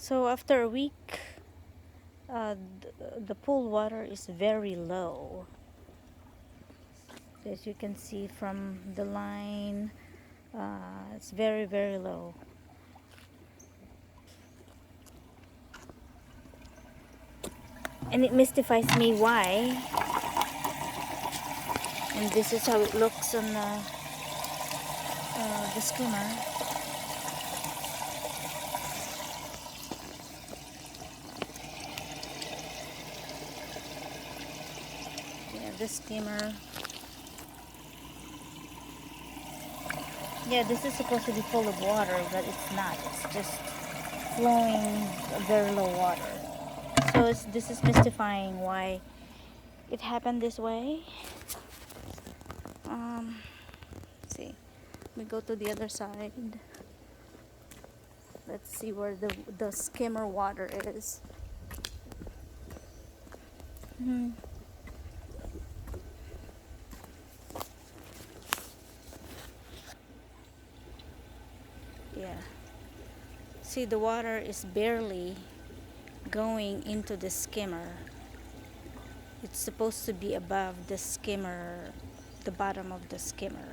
So after a week, the pool water is very low. As you can see from the line, it's very, very low. And it mystifies me why. And this is how it looks on the skimmer. Yeah, the skimmer. Yeah, this is supposed to be full of water, but it's not. It's just flowing very low water. So this is mystifying why it happened this way. Let's see. We go to the other side. Let's see where the skimmer water is. Hmm. Yeah. See, the water is barely going into the skimmer. It's supposed to be above the skimmer, the bottom of the skimmer.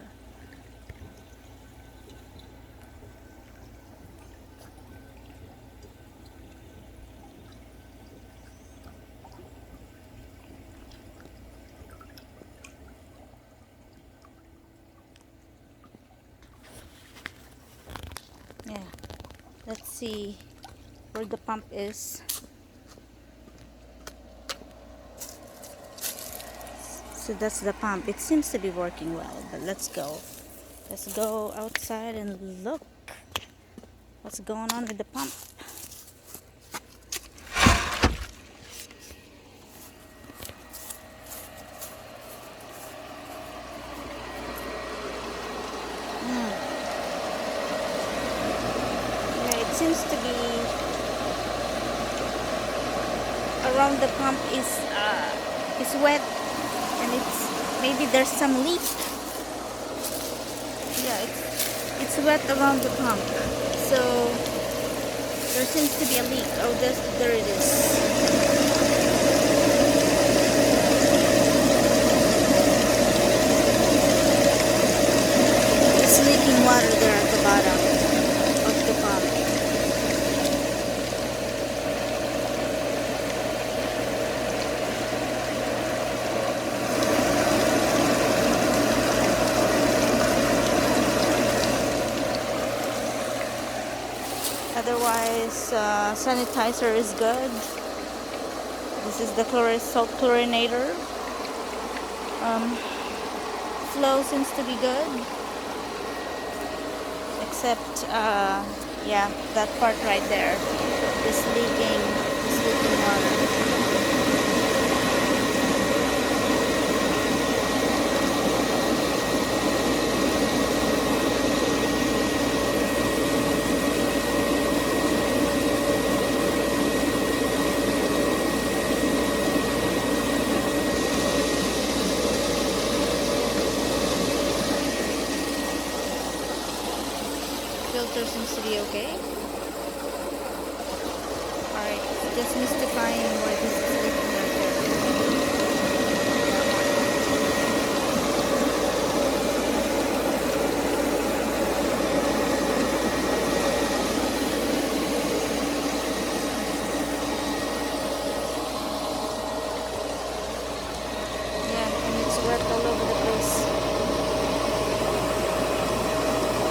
Yeah. Let's see where the pump is. So that's the pump. It seems to be working well, but let's go. Let's go outside and look what's going on with the pump. Yeah, it seems to be around the pump is wet, and maybe there's some leak. Yeah, it's wet around the pump, so there seems to be a leak. Oh, there it is. It's leaking water there at the bottom of the pump. Otherwise, sanitizer is good. This is the salt chlorinator. Flow seems to be good, except yeah, that part right there is leaking water. Filter seems to be okay. Alright, just mystifying where this